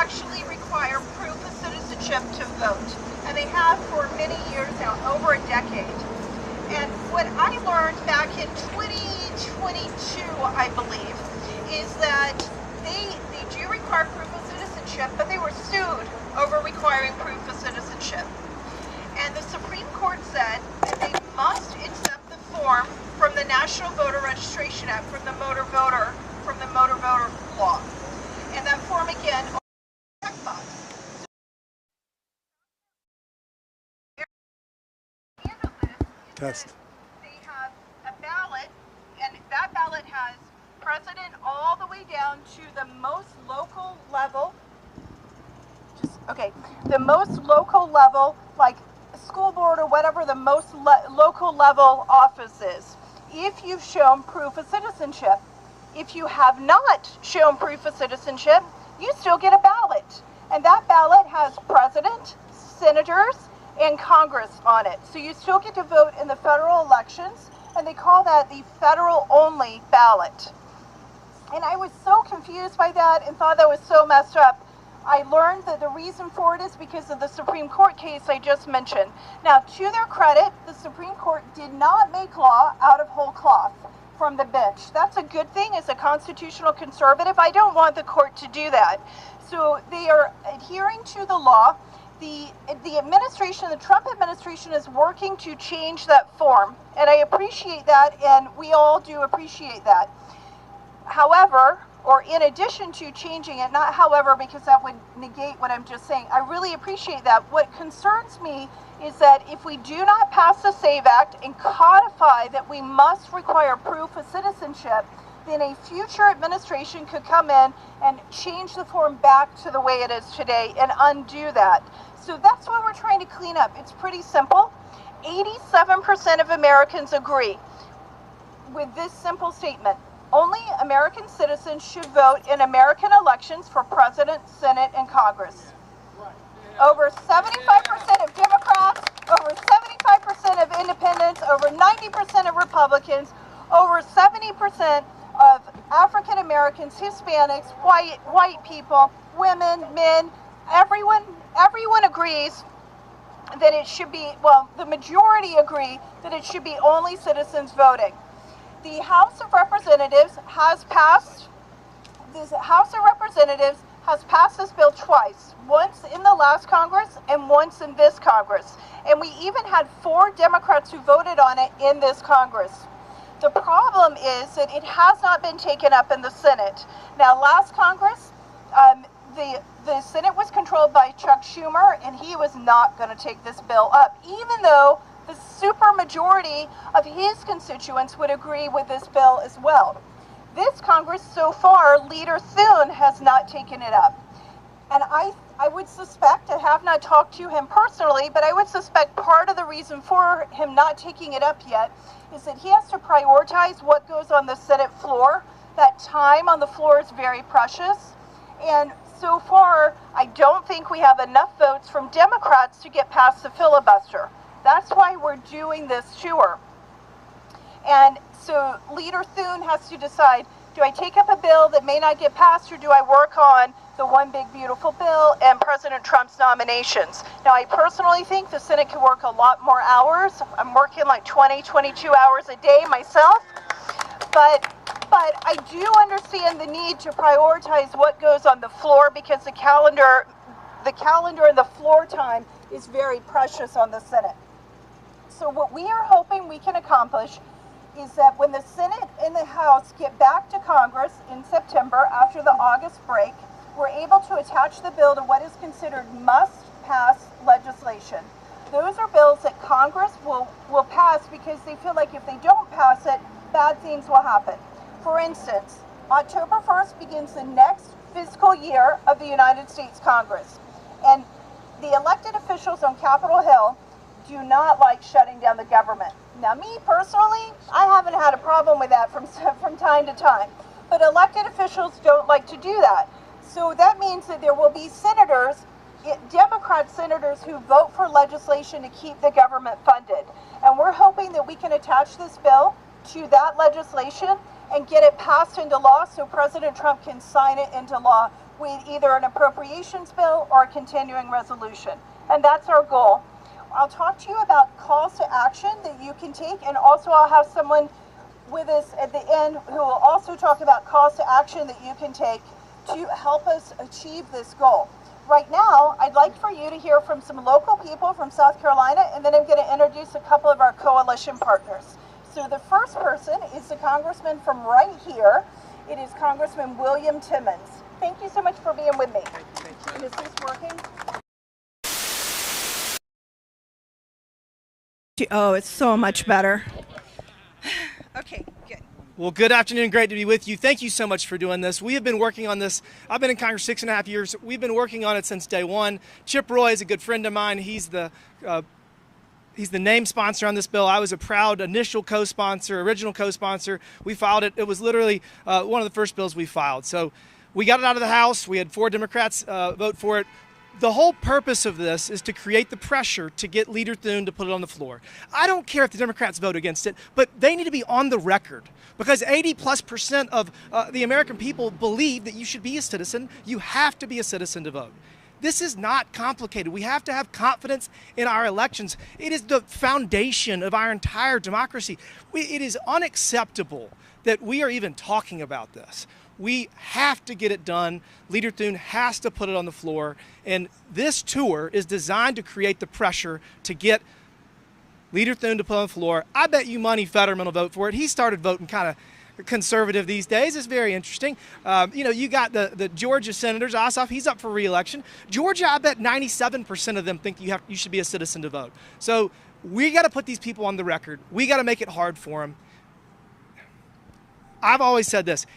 actually require proof of citizenship to vote. And they have for many years now, over a decade. And what I learned back in 2022, I believe, is that they do require proof of citizenship, but they were sued over requiring proof of citizenship. And the Supreme Court said that they must accept the form from the National Voter Registration Act, from the motor voter law. And that form again, checkbox. Test. They have a ballot, and that ballot has president all the way down to the most local level. The most local level, like school board or whatever the most local level office is. If you've shown proof of citizenship. If you have not shown proof of citizenship, you still get a ballot. And that ballot has president, senators, and Congress on it. So you still get to vote in the federal elections, and they call that the federal only ballot. And I was so confused by that and thought that was so messed up. I learned that the reason for it is because of the Supreme Court case I just mentioned. Now, to their credit, the Supreme Court did not make law out of whole cloth from the bench. That's a good thing. As a constitutional conservative, I don't want the court to do that. So they are adhering to the law. The administration, the Trump administration, is working to change that form, and I appreciate that, and we all do appreciate that. However, or in addition to changing it, not however, because that would negate what I'm just saying, I really appreciate that. What concerns me is that if we do not pass the SAVE Act and codify that we must require proof of citizenship, then a future administration could come in and change the form back to the way it is today and undo that. So that's what we're trying to clean up. It's pretty simple. 87% of Americans agree with this simple statement. Only American citizens should vote in American elections for president, Senate, and Congress. Over 75% of Democrats, over 75% of independents, over 90% of Republicans, over 70% of African Americans, Hispanics, white people, women, men, everyone agrees that it should be, well, the majority agree that it should be only citizens voting. The House of Representatives has passed this bill twice, once in the last Congress and once in this Congress. And we even had 4 Democrats who voted on it in this Congress. The problem is that it has not been taken up in the Senate. Now, last Congress, the Senate was controlled by Chuck Schumer, and he was not going to take this bill up, even though the supermajority of his constituents would agree with this bill as well. This Congress, so far, Leader Thune has not taken it up. And I would suspect, I have not talked to him personally, but I would suspect part of the reason for him not taking it up yet is that he has to prioritize what goes on the Senate floor. That time on the floor is very precious. And so far, I don't think we have enough votes from Democrats to get past the filibuster. That's why we're doing this tour. And so Leader Thune has to decide, do I take up a bill that may not get passed, or do I work on the one big beautiful bill and President Trump's nominations? Now, I personally think the Senate can work a lot more hours. I'm working like 20, 22 hours a day myself. But I do understand the need to prioritize what goes on the floor, because the calendar and the floor time is very precious on the Senate. So what we are hoping we can accomplish is that when the Senate and the House get back to Congress in September after the August break, we're able to attach the bill to what is considered must-pass legislation. Those are bills that Congress will pass because they feel like if they don't pass it, bad things will happen. For instance, October 1st begins the next fiscal year of the United States Congress. And the elected officials on Capitol Hill do not like shutting down the government. Now, me personally, I haven't had a problem with that from time to time. But elected officials don't like to do that. So that means that there will be senators, Democrat senators, who vote for legislation to keep the government funded. And we're hoping that we can attach this bill to that legislation and get it passed into law so President Trump can sign it into law with either an appropriations bill or a continuing resolution. And that's our goal. I'll talk to you about calls to action that you can take, and also I'll have someone with us at the end who will also talk about calls to action that you can take to help us achieve this goal. Right now, I'd like for you to hear from some local people from South Carolina, and then I'm going to introduce a couple of our coalition partners. So the first person is the congressman from right here. It is Congressman William Timmons. Thank you so much for being with me. Thank you. Is this working? Oh, it's so much better. Okay, good. Well, good afternoon. Great to be with you. Thank you so much for doing this. We have been working on this. I've been in Congress 6.5 years. We've been working on it since day one. Chip Roy is a good friend of mine. He's the name sponsor on this bill. I was a proud initial co-sponsor, original co-sponsor. We filed it. It was literally one of the first bills we filed. So we got it out of the House. We had 4 Democrats vote for it. The whole purpose of this is to create the pressure to get Leader Thune to put it on the floor. I don't care if the Democrats vote against it, but they need to be on the record, because 80+% of the American people believe that you should be a citizen. You have to be a citizen to vote. This is not complicated. We have to have confidence in our elections. It is the foundation of our entire democracy. It is unacceptable that we are even talking about this. We have to get it done. Leader Thune has to put it on the floor. And this tour is designed to create the pressure to get Leader Thune to put it on the floor. I bet you money Fetterman will vote for it. He started voting kind of conservative these days. It's very interesting. You got the Georgia senators. Ossoff, he's up for re-election. Georgia, I bet 97% of them think you should be a citizen to vote. So we got to put these people on the record. We got to make it hard for them. I've always said this.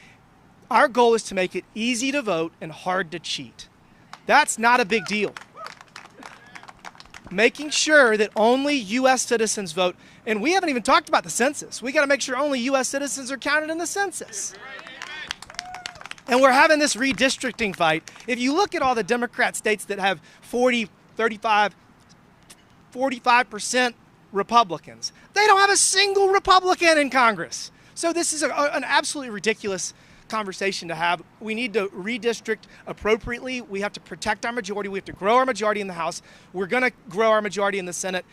Our goal is to make it easy to vote and hard to cheat. That's not a big deal. Making sure that only U.S. citizens vote. And we haven't even talked about the census. We got to make sure only U.S. citizens are counted in the census. And we're having this redistricting fight. If you look at all the Democrat states that have 40, 35, 45% Republicans, they don't have a single Republican in Congress. So this is an absolutely ridiculous conversation to have. We need to redistrict appropriately. We have to protect our majority. We have to grow our majority in the House. We're going to grow our majority in the Senate.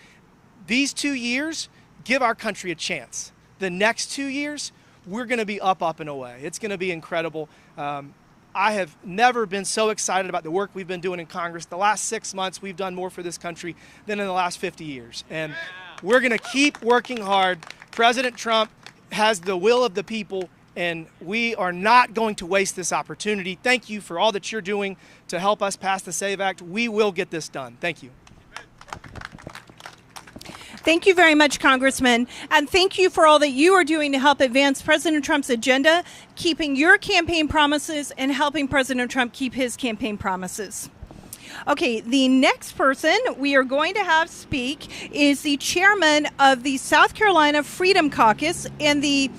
These 2 years give our country a chance. The next 2 years, we're going to be up and away. It's going to be incredible. I have never been so excited about the work we've been doing in Congress. The last 6 months, we've done more for this country than in the last 50 years. And we're going to keep working hard. President Trump has the will of the people, and we are not going to waste this opportunity. Thank you for all that you're doing to help us pass the SAVE Act. We will get this done. Thank you. Thank you very much, Congressman. And thank you for all that you are doing to help advance President Trump's agenda, keeping your campaign promises and helping President Trump keep his campaign promises. Okay, the next person we are going to have speak is the chairman of the South Carolina Freedom Caucus, and the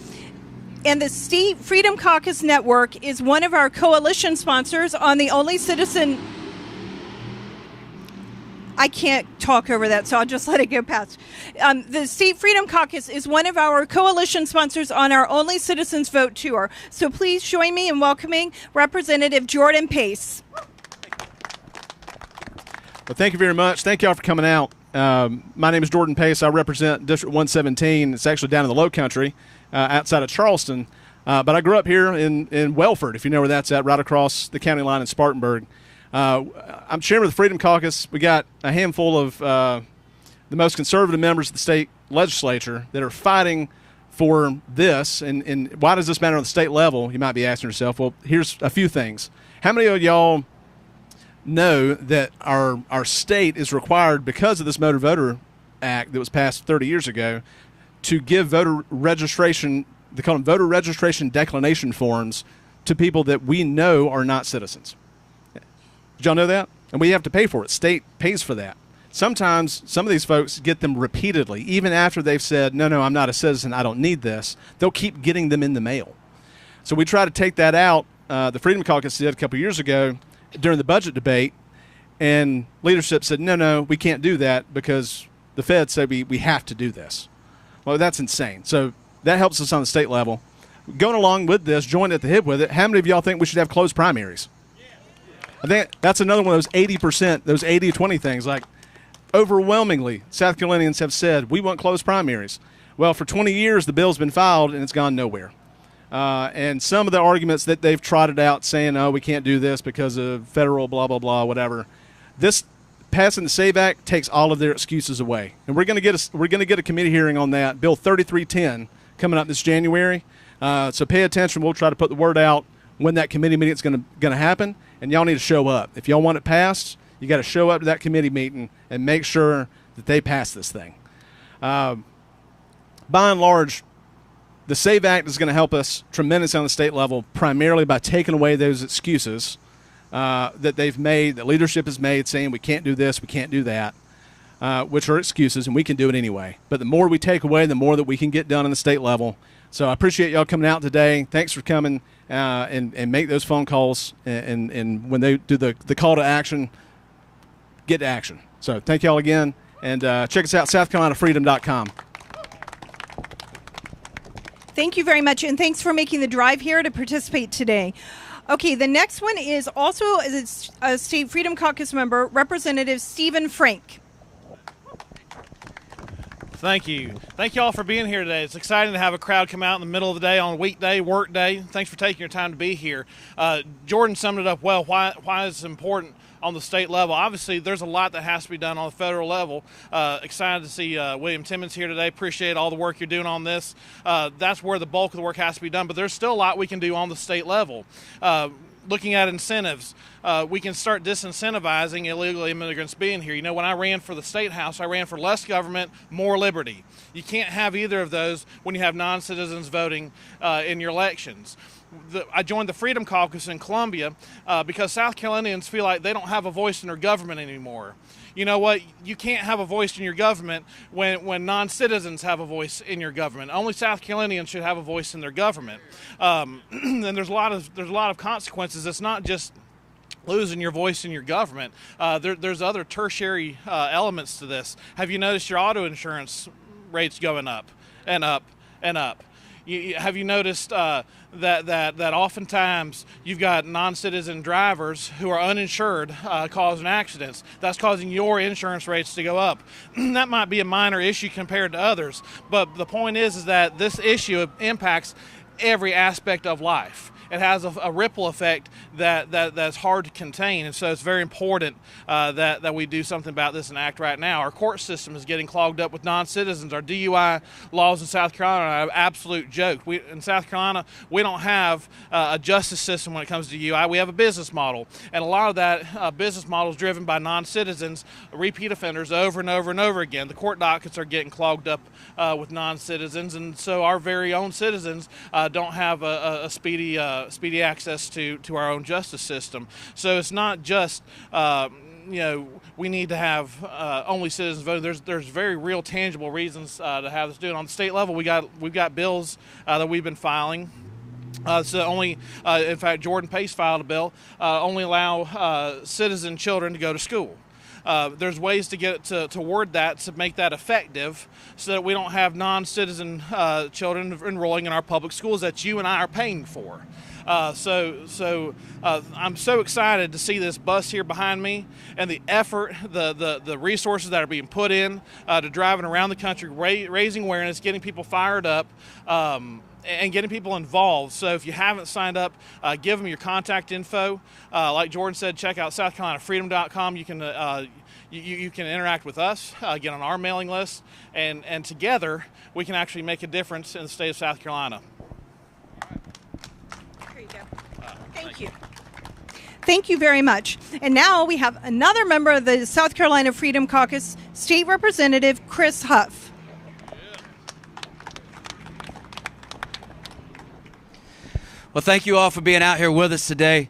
State Freedom Caucus Network is one of our coalition sponsors on the Only Citizen. I can't talk over that, so I'll just let it go past. The State Freedom Caucus is one of our coalition sponsors on our Only Citizens Vote tour. So please join me in welcoming Representative Jordan Pace. Well, thank you very much. Thank y'all for coming out. My name is Jordan Pace. I represent District 117. It's actually down in the Low Country, outside of Charleston. But I grew up here in Welford, if you know where that's at, right across the county line in Spartanburg. I'm chairman of the Freedom Caucus. We got a handful of the most conservative members of the state legislature that are fighting for this. And why does this matter on the state level? You might be asking yourself. Well, here's a few things. How many of y'all know that our state is required, because of this Motor Voter Act that was passed 30 years ago, to give voter registration, they call them voter registration declination forms, to people that we know are not citizens? Did y'all know that? And we have to pay for it. State pays for that. Sometimes some of these folks get them repeatedly, even after they've said, no, I'm not a citizen, I don't need this. They'll keep getting them in the mail. So we try to take that out. The Freedom Caucus did a couple years ago during the budget debate, and leadership said, no, we can't do that because the feds say we have to do this. Well, that's insane. So that helps us on the state level. Going along with this, joined at the hip with it, how many of y'all think we should have closed primaries? I think that's another one of those 80%, those 80-20 things. Like, overwhelmingly, South Carolinians have said, we want closed primaries. Well, for 20 years, the bill's been filed, and it's gone nowhere. And some of the arguments that they've trotted out saying, oh, we can't do this because of federal blah, blah, blah, whatever. This passing the SAVE Act takes all of their excuses away. And we're going to get a committee hearing on that, Bill 3310, coming up this January. So pay attention. We'll try to put the word out when that committee meeting is going to happen, and y'all need to show up. If y'all want it passed, you got to show up to that committee meeting and make sure that they pass this thing. By and large, the SAVE Act is going to help us tremendously on the state level, primarily by taking away those excuses that they've made, that leadership has made, saying we can't do this, we can't do that, which are excuses, and we can do it anyway. But the more we take away, the more that we can get done on the state level. So I appreciate y'all coming out today. Thanks for coming and make those phone calls. And when they do the call to action, get to action. So thank y'all again. And check us out, SouthCarolinaFreedom.com. Thank you very much, and thanks for making the drive here to participate today. Okay, the next one is also a State Freedom Caucus member, Representative Stephen Frank. Thank you. Thank you all for being here today. It's exciting to have a crowd come out in the middle of the day on a weekday, work day. Thanks for taking your time to be here. Jordan summed it up well, why it's important on the state level. Obviously, there's a lot that has to be done on the federal level. Excited to see William Timmons here today. Appreciate all the work you're doing on this. That's where the bulk of the work has to be done, but there's still a lot we can do on the state level. Looking at incentives, we can start disincentivizing illegal immigrants being here. You know, when I ran for the State House, I ran for less government, more liberty. You can't have either of those when you have non-citizens voting in your elections. I joined the Freedom Caucus in Columbia because South Carolinians feel like they don't have a voice in their government anymore. You know what? You can't have a voice in your government when non-citizens have a voice in your government. Only South Carolinians should have a voice in their government. And there's a lot of consequences. It's not just losing your voice in your government. There's other tertiary elements to this. Have you noticed your auto insurance rates going up and up and up? Have you noticed that oftentimes you've got non-citizen drivers who are uninsured causing accidents? That's causing your insurance rates to go up. That might be a minor issue compared to others, but the point is that this issue impacts every aspect of life. It has a ripple effect that's hard to contain, and so it's very important that we do something about this and act right now. Our court system is getting clogged up with non-citizens. Our DUI laws in South Carolina are an absolute joke. In South Carolina, we don't have a justice system when it comes to DUI. We have a business model, and a lot of that business model is driven by non-citizens, repeat offenders over and over and over again. The court dockets are getting clogged up with non-citizens, and so our very own citizens don't have a speedy access to our own justice system. So it's not just we need to have only citizens voting. There's very real tangible reasons to have this doing. On the state level, we've got bills that we've been filing. So only, in fact, Jordan Pace filed a bill only allow citizen children to go to school. There's ways to get it to word that to make that effective so that we don't have non-citizen children enrolling in our public schools that you and I are paying for. So I'm so excited to see this bus here behind me and the effort, the resources that are being put in to driving around the country, raising awareness, getting people fired up, and getting people involved. So if you haven't signed up, give them your contact info. Like Jordan said, check out SouthCarolinaFreedom.com. You can you can interact with us, get on our mailing list, and together we can actually make a difference in the state of South Carolina. There you go. Thank you. Thank you very much. And now we have another member of the South Carolina Freedom Caucus, State Representative Chris Huff. Well, thank you all for being out here with us today.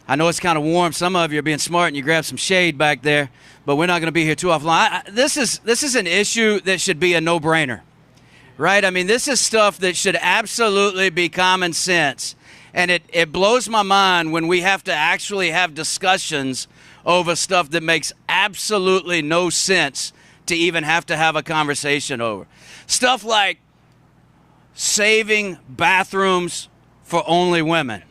I know it's kind of warm. Some of you are being smart and you grab some shade back there, but we're not going to be here too often. This is an issue that should be a no-brainer, right? I mean, this is stuff that should absolutely be common sense. And it blows my mind when we have to actually have discussions over stuff that makes absolutely no sense to even have to have a conversation over. Stuff like saving bathrooms for only women,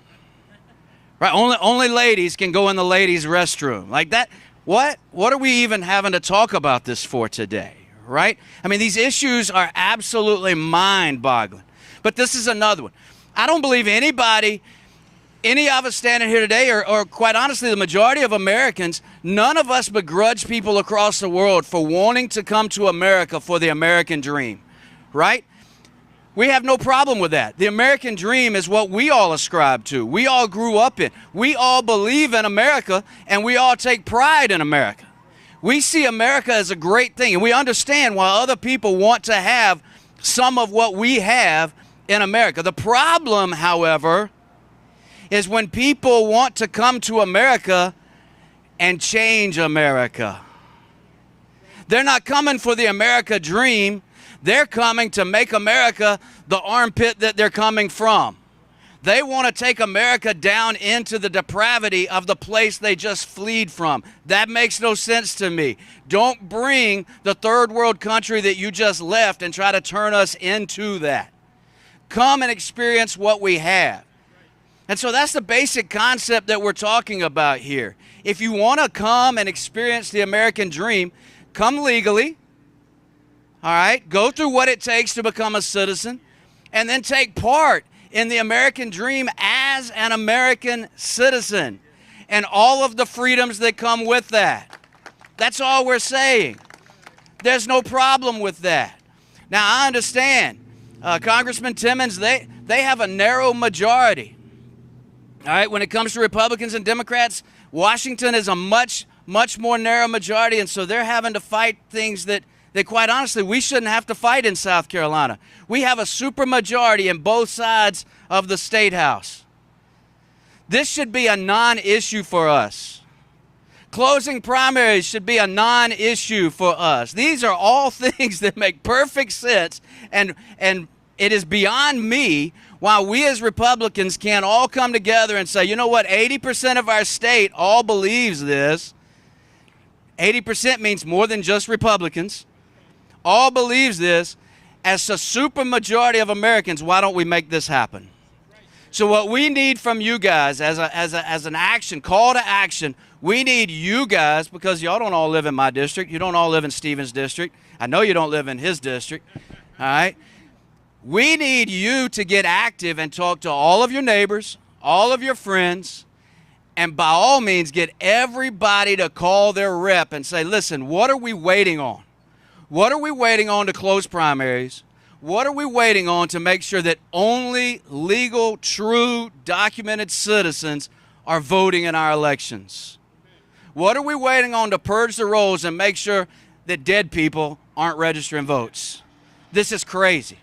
Right? Only ladies can go in the ladies' restroom. Like that. What are we even having to talk about this for today? Right? I mean, these issues are absolutely mind-boggling. But this is another one. I don't believe any of us standing here today, or quite honestly, the majority of Americans, none of us begrudge people across the world for wanting to come to America for the American dream. Right? We have no problem with that. The American dream is what we all ascribe to. We all grew up in. We all believe in America, and we all take pride in America. We see America as a great thing, and we understand why other people want to have some of what we have in America. The problem, however, is when people want to come to America and change America. They're not coming for the America dream. They're coming to make America the armpit that they're coming from. They want to take America down into the depravity of the place they just fled from. That makes no sense to me. Don't bring the third world country that you just left and try to turn us into that. Come and experience what we have. And so that's the basic concept that we're talking about here. If you want to come and experience the American dream, come legally. All right, go through what it takes to become a citizen, and then take part in the American dream as an American citizen and all of the freedoms that come with that. That's all we're saying. There's no problem with that. Now, I understand Congressman Timmons, they have a narrow majority. All right, when it comes to Republicans and Democrats, Washington is a much more narrow majority, and so they're having to fight things that quite honestly, we shouldn't have to fight in South Carolina. We have a supermajority in both sides of the State House. This should be a non-issue for us. Closing primaries should be a non-issue for us. These are all things that make perfect sense, and it is beyond me why we as Republicans can't all come together and say, you know what, 80% of our state all believes this. 80% means more than just Republicans. All believes this. As a supermajority of Americans, why don't we make this happen? So what we need from you guys as an action, call to action, we need you guys, because y'all don't all live in my district. You don't all live in Stephen's district. I know you don't live in his district. All right? We need you to get active and talk to all of your neighbors, all of your friends, and by all means get everybody to call their rep and say, listen, what are we waiting on? What are we waiting on to close primaries? What are we waiting on to make sure that only legal, true, documented citizens are voting in our elections? What are we waiting on to purge the rolls and make sure that dead people aren't registering votes? This is crazy.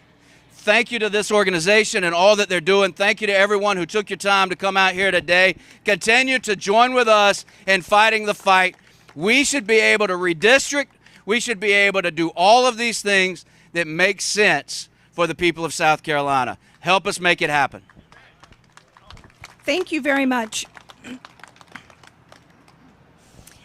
Thank you to this organization and all that they're doing. Thank you to everyone who took your time to come out here today. Continue to join with us in fighting the fight. We should be able to redistrict. We should be able to do all of these things that make sense for the people of South Carolina. Help us make it happen. Thank you very much.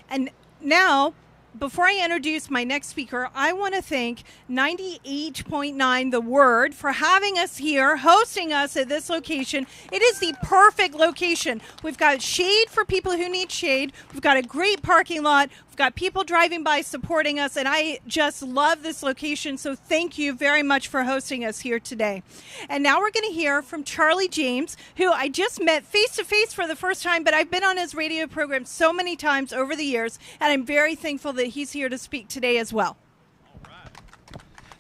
And now, before I introduce my next speaker, I want to thank 98.9 The Word for having us here, hosting us at this location. It is the perfect location. We've got shade for people who need shade. We've got a great parking lot. We've got people driving by supporting us, and I just love this location, so thank you very much for hosting us here today. And now we're going to hear from Charlie James, who I just met face-to-face for the first time, but I've been on his radio program so many times over the years, and I'm very thankful that he's here to speak today as well.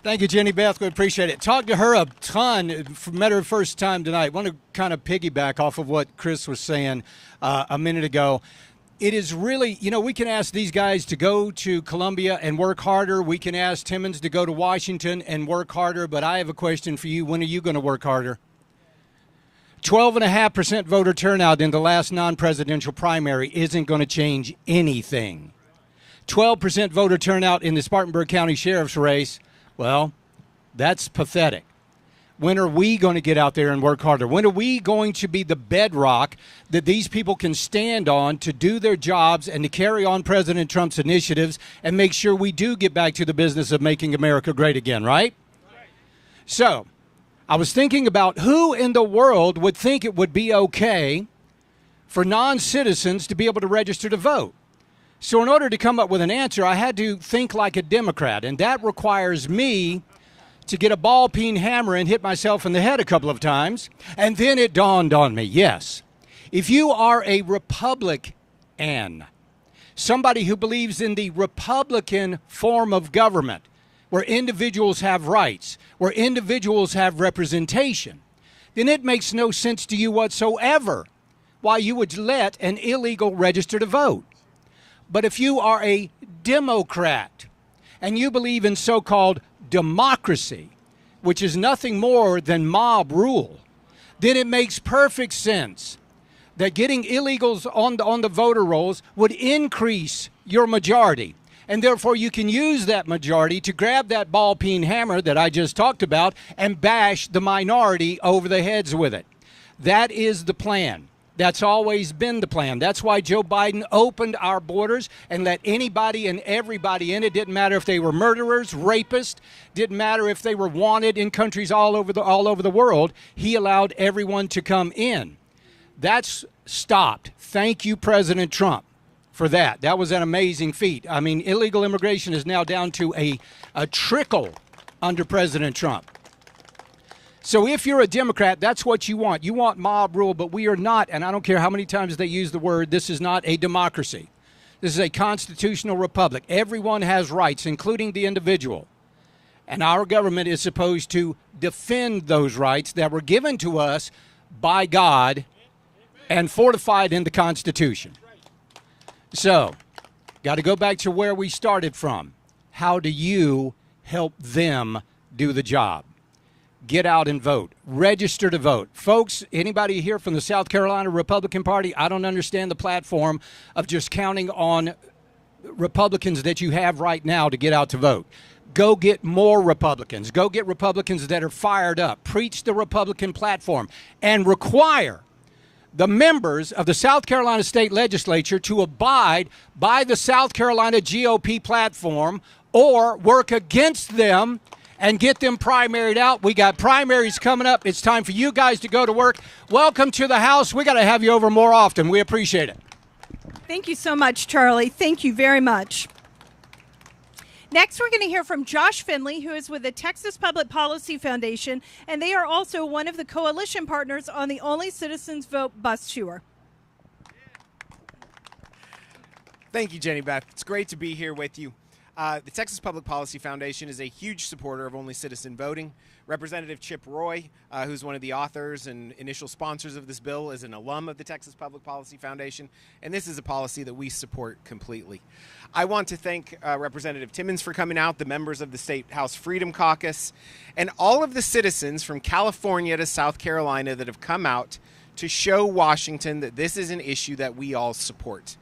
Thank you, Jenny Beth. We appreciate it. Talked to her a ton. Met her first time tonight. Want to kind of piggyback off of what Chris was saying a minute ago. It is really, we can ask these guys to go to Columbia and work harder. We can ask Timmons to go to Washington and work harder. But I have a question for you. When are you going to work harder? 12.5% voter turnout in the last non-presidential primary isn't going to change anything. 12% voter turnout in the Spartanburg County Sheriff's race, well, that's pathetic. When are we going to get out there and work harder? When are we going to be the bedrock that these people can stand on to do their jobs and to carry on President Trump's initiatives and make sure we do get back to the business of making America great again, right? So, I was thinking about who in the world would think it would be okay for non-citizens to be able to register to vote. So in order to come up with an answer, I had to think like a Democrat, and that requires me to get a ball-peen hammer and hit myself in the head a couple of times. And then it dawned on me, yes, if you are a Republican, somebody who believes in the Republican form of government, where individuals have rights, where individuals have representation, then it makes no sense to you whatsoever why you would let an illegal register to vote. But if you are a Democrat and you believe in so-called democracy, which is nothing more than mob rule, then it makes perfect sense that getting illegals on the voter rolls would increase your majority. And therefore you can use that majority to grab that ball-peen hammer that I just talked about and bash the minority over the heads with it. That is the plan. That's always been the plan. That's why Joe Biden opened our borders and let anybody and everybody in. It didn't matter if they were murderers, rapists, didn't matter if they were wanted in countries all over the world. He allowed everyone to come in. That's stopped. Thank you, President Trump, for that. That was an amazing feat. I mean, illegal immigration is now down to a trickle under President Trump. So if you're a Democrat, that's what you want. You want mob rule, but we are not, and I don't care how many times they use the word, this is not a democracy. This is a constitutional republic. Everyone has rights, including the individual. And our government is supposed to defend those rights that were given to us by God and fortified in the Constitution. So, got to go back to where we started from. How do you help them do the job? Get out and vote. Register to vote. Folks, anybody here from the South Carolina Republican Party, I don't understand the platform of just counting on Republicans that you have right now to get out to vote. Go get more Republicans. Go get Republicans that are fired up. Preach the Republican platform and require the members of the South Carolina State Legislature to abide by the South Carolina GOP platform or work against them and get them primaried out. We got primaries coming up. It's time for you guys to go to work. Welcome to the House. We got to have you over more often. We appreciate it. Thank you so much, Charlie. Thank you very much. Next, we're going to hear from Josh Finley, who is with the Texas Public Policy Foundation, and they are also one of the coalition partners on the Only Citizens Vote bus tour. Thank you, Jenny Beth. It's great to be here with you. The Texas Public Policy Foundation is a huge supporter of only citizen voting. Representative Chip Roy, who's one of the authors and initial sponsors of this bill, is an alum of the Texas Public Policy Foundation, and this is a policy that we support completely. I want to thank Representative Timmons for coming out, the members of the State House Freedom Caucus, and all of the citizens from California to South Carolina that have come out to show Washington that this is an issue that we all support.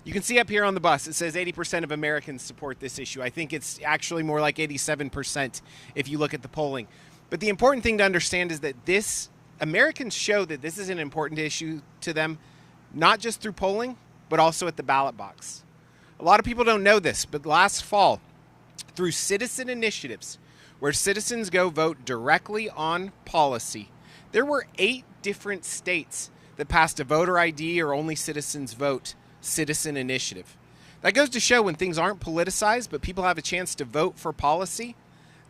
You can see up here on the bus, it says 80% of Americans support this issue. I think it's actually more like 87% if you look at the polling. But the important thing to understand is that Americans show that this is an important issue to them, not just through polling, but also at the ballot box. A lot of people don't know this, but last fall, through citizen initiatives, where citizens go vote directly on policy, there were 8 different states that passed a voter ID or only citizens vote citizen initiative. That goes to show when things aren't politicized, but people have a chance to vote for policy,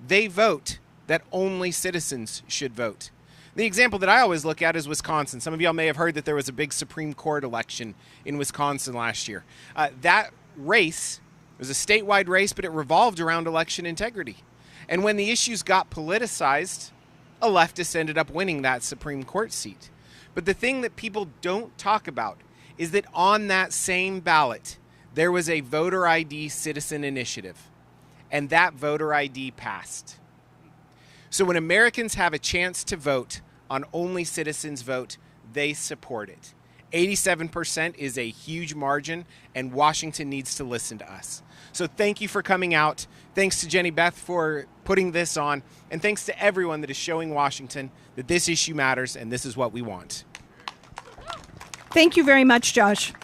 they vote that only citizens should vote. The example that I always look at is Wisconsin. Some of y'all may have heard that there was a big Supreme Court election in Wisconsin last year. That race was a statewide race, but it revolved around election integrity. And when the issues got politicized, a leftist ended up winning that Supreme Court seat. But the thing that people don't talk about is that on that same ballot, there was a voter ID citizen initiative, and that voter ID passed. So when Americans have a chance to vote on Only Citizens Vote, they support it. 87% is a huge margin, and Washington needs to listen to us. So thank you for coming out. Thanks to Jenny Beth for putting this on, and thanks to everyone that is showing Washington that this issue matters and this is what we want. Thank you very much, Josh.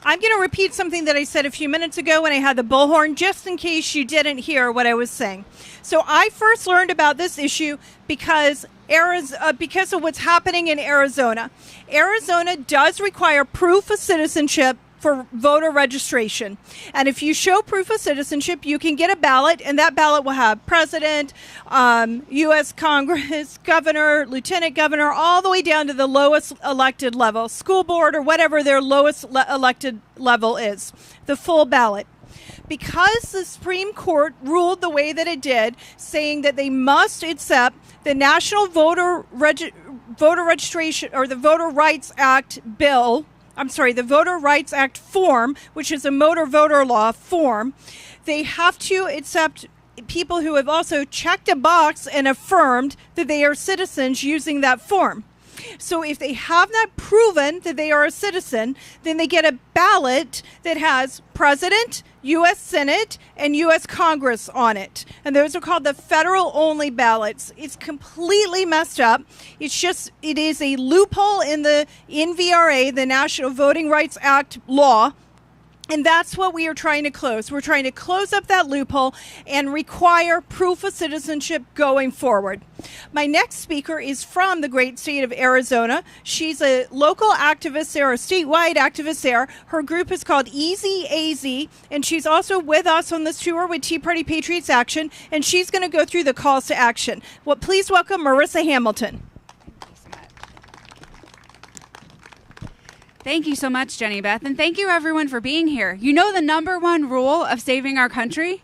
I'm going to repeat something that I said a few minutes ago when I had the bullhorn, just in case you didn't hear what I was saying. So I first learned about this issue because of what's happening in Arizona. Arizona does require proof of citizenship for voter registration. And if you show proof of citizenship, you can get a ballot, and that ballot will have president, U.S. Congress, governor, lieutenant governor, all the way down to the lowest elected level, school board or whatever their lowest elected level is, the full ballot. Because the Supreme Court ruled the way that it did, saying that they must accept the National Voter Registration or the Voter Rights Act the Voter Rights Act form, which is a motor voter law form, they have to accept people who have also checked a box and affirmed that they are citizens using that form. So if they have not proven that they are a citizen, then they get a ballot that has president, U.S. Senate, and U.S. Congress on it. And those are called the federal-only ballots. It's completely messed up. It is a loophole in the NVRA, the National Voting Rights Act law. And that's what we are trying to close. We're trying to close up that loophole and require proof of citizenship going forward. My next speaker is from the great state of Arizona. She's a local activist there, a statewide activist there. Her group is called Easy AZ, and she's also with us on this tour with Tea Party Patriots Action, and she's going to go through the calls to action. Well, please welcome Marissa Hamilton. Thank you so much, Jenny Beth, and thank you everyone for being here. You know the number one rule of saving our country?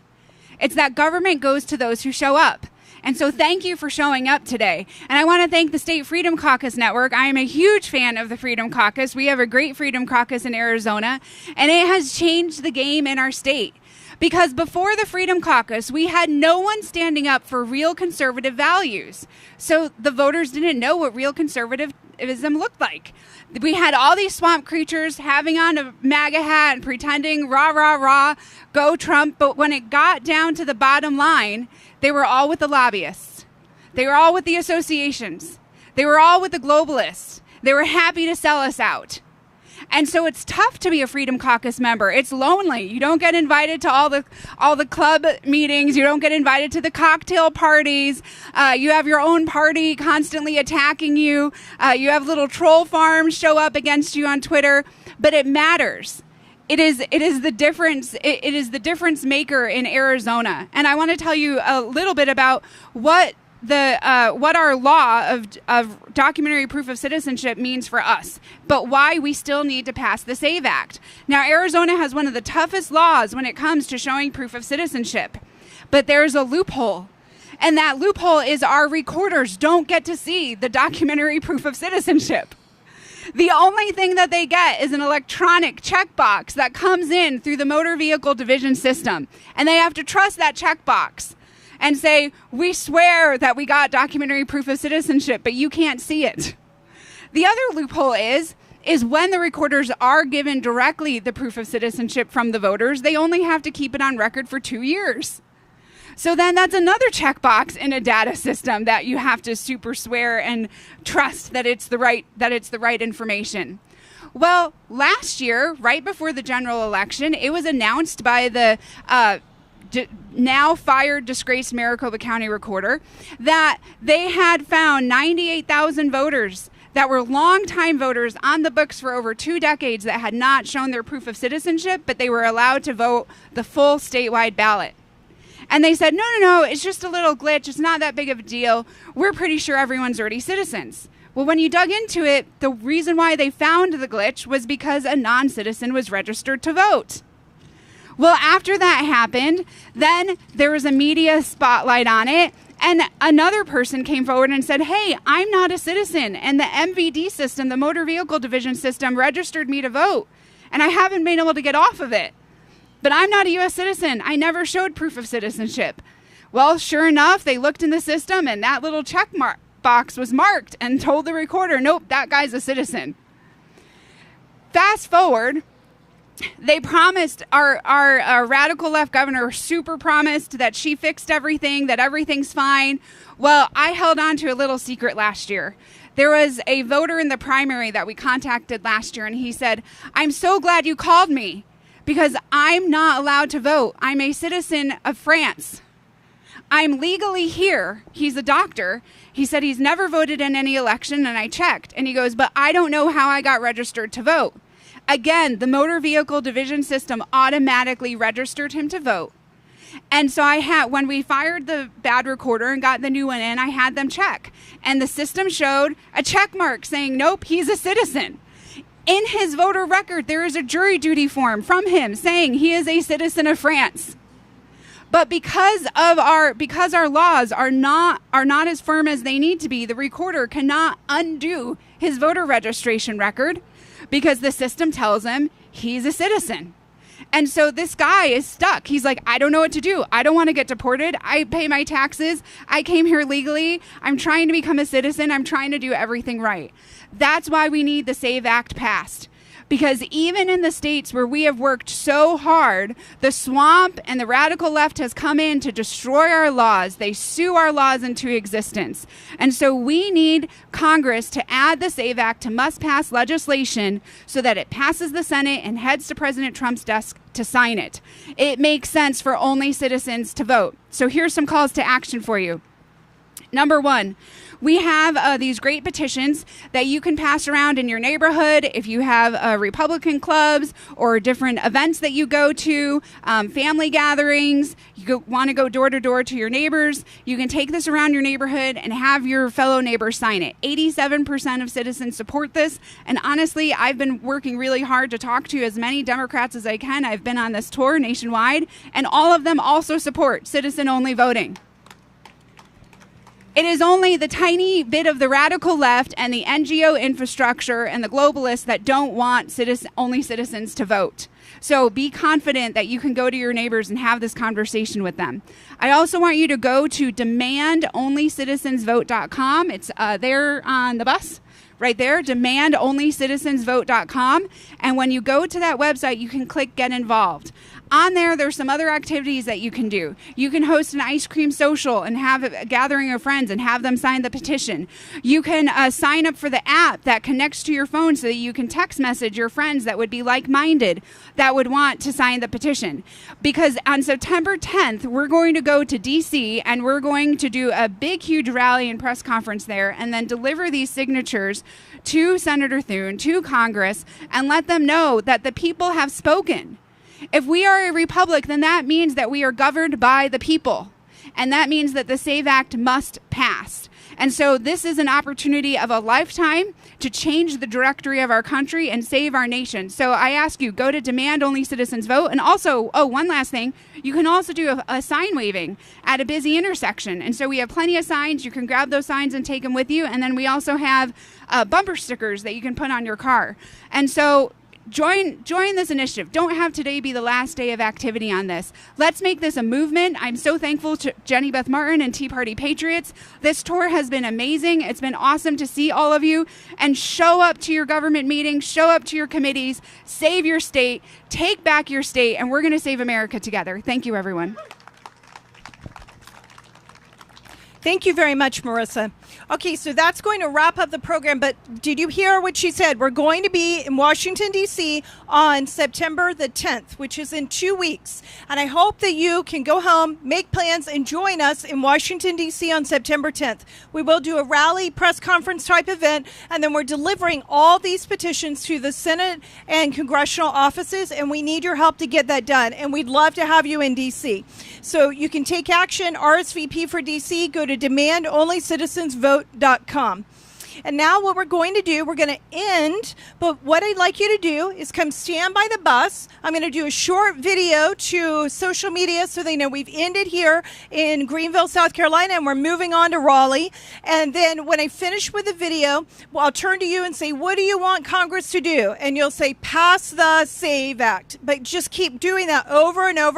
It's that government goes to those who show up. And so thank you for showing up today. And I want to thank the State Freedom Caucus Network. I am a huge fan of the Freedom Caucus. We have a great Freedom Caucus in Arizona, and it has changed the game in our state. Because before the Freedom Caucus, we had no one standing up for real conservative values. So the voters didn't know what real conservatism looked like. We had all these swamp creatures having on a MAGA hat and pretending rah, rah, rah, go Trump. But when it got down to the bottom line, they were all with the lobbyists. They were all with the associations. They were all with the globalists. They were happy to sell us out. And so it's tough to be a Freedom Caucus member. It's lonely. You don't get invited to all the club meetings. You don't get invited to the cocktail parties. You have your own party constantly attacking you. You have little troll farms show up against you on Twitter. But it matters. It is the difference. It is the difference maker in Arizona. And I want to tell you a little bit about what our law of documentary proof of citizenship means for us, but why we still need to pass the SAVE Act. Now, Arizona has one of the toughest laws when it comes to showing proof of citizenship, but there's a loophole. And that loophole is our recorders don't get to see the documentary proof of citizenship. The only thing that they get is an electronic checkbox that comes in through the motor vehicle division system. And they have to trust that checkbox and say, we swear that we got documentary proof of citizenship, but you can't see it. The other loophole is when the recorders are given directly the proof of citizenship from the voters, they only have to keep it on record for 2 years. So then that's another checkbox in a data system that you have to super swear and trust that it's the right information. Well, last year, right before the general election, it was announced by the now fired, disgraced Maricopa County recorder that they had found 98,000 voters that were longtime voters on the books for over 2 decades that had not shown their proof of citizenship, but they were allowed to vote the full statewide ballot. And they said, no, it's just a little glitch. It's not that big of a deal. We're pretty sure everyone's already citizens. Well, when you dug into it, the reason why they found the glitch was because a non-citizen was registered to vote. Well, after that happened, then there was a media spotlight on it, and another person came forward and said, hey, I'm not a citizen, and the MVD system, the motor vehicle division system, registered me to vote, and I haven't been able to get off of it. But I'm not a U.S. citizen. I never showed proof of citizenship. Well, sure enough, they looked in the system, and that little check box was marked and told the recorder, nope, that guy's a citizen. Fast forward, they promised, our radical left governor super promised that she fixed everything, that everything's fine. Well, I held on to a little secret last year. There was a voter in the primary that we contacted last year, and he said, "I'm so glad you called me because I'm not allowed to vote. I'm a citizen of France. I'm legally here." He's a doctor. He said he's never voted in any election, and I checked. And he goes, "But I don't know how I got registered to vote." Again, the motor vehicle division system automatically registered him to vote. And so when we fired the bad recorder and got the new one in, I had them check. And the system showed a check mark saying, nope, he's a citizen. In his voter record, there is a jury duty form from him saying he is a citizen of France. But because our laws are not as firm as they need to be, the recorder cannot undo his voter registration record because the system tells him he's a citizen. And so this guy is stuck. He's like, I don't know what to do. I don't want to get deported. I pay my taxes. I came here legally. I'm trying to become a citizen. I'm trying to do everything right. That's why we need the SAVE Act passed. Because even in the states where we have worked so hard, the swamp and the radical left has come in to destroy our laws. They sue our laws into existence. And so we need Congress to add the SAVE Act to must-pass legislation so that it passes the Senate and heads to President Trump's desk to sign it. It makes sense for only citizens to vote. So here's some calls to action for you. Number one, we have these great petitions that you can pass around in your neighborhood if you have Republican clubs or different events that you go to, family gatherings. You want to go door to door to your neighbors. You can take this around your neighborhood and have your fellow neighbors sign it. 87% of citizens support this. And honestly, I've been working really hard to talk to as many Democrats as I can. I've been on this tour nationwide, and all of them also support citizen-only voting. It is only the tiny bit of the radical left and the NGO infrastructure and the globalists that don't want only citizens to vote. So be confident that you can go to your neighbors and have this conversation with them. I also want you to go to demandonlycitizensvote.com. It's there on the bus. Right there, demandonlycitizensvote.com. And when you go to that website, you can click Get Involved. On there, there's some other activities that you can do. You can host an ice cream social and have a gathering of friends and have them sign the petition. You can sign up for the app that connects to your phone so that you can text message your friends that would be like-minded that would want to sign the petition. Because on September 10th, we're going to go to D.C. and we're going to do a big, huge rally and press conference there and then deliver these signatures to Senator Thune, to Congress, and let them know that the people have spoken. If we are a republic, then that means that we are governed by the people. And that means that the SAVE Act must pass. And so this is an opportunity of a lifetime to change the directory of our country and save our nation. So I ask you, go to Demand Only Citizens Vote. And also, one last thing, you can also do a sign waving at a busy intersection. And so we have plenty of signs. You can grab those signs and take them with you. And then we also have bumper stickers that you can put on your car. And so Join this initiative. Don't have today be the last day of activity on this. Let's make this a movement. I'm so thankful to Jenny Beth Martin and Tea Party Patriots. This tour has been amazing. It's been awesome to see all of you. And show up to your government meetings, show up to your committees, save your state, take back your state, and we're going to save America together. Thank you, everyone. Thank you very much, Marissa. Okay, so that's going to wrap up the program, but did you hear what she said? We're going to be in Washington, D.C. on September the 10th, which is in 2 weeks. And I hope that you can go home, make plans, and join us in Washington, D.C. on September 10th. We will do a rally, press conference type event, and then we're delivering all these petitions to the Senate and congressional offices, and we need your help to get that done. And we'd love to have you in D.C. So you can take action, RSVP for D.C., go to demandonlycitizensvote.com. And now what we're going to do, we're going to end, but what I'd like you to do is come stand by the bus. I'm going to do a short video to social media so they know we've ended here in Greenville, South Carolina, and we're moving on to Raleigh. And then when I finish with the video, well, I'll turn to you and say, what do you want Congress to do? And you'll say, pass the SAVE Act. But just keep doing that over and over.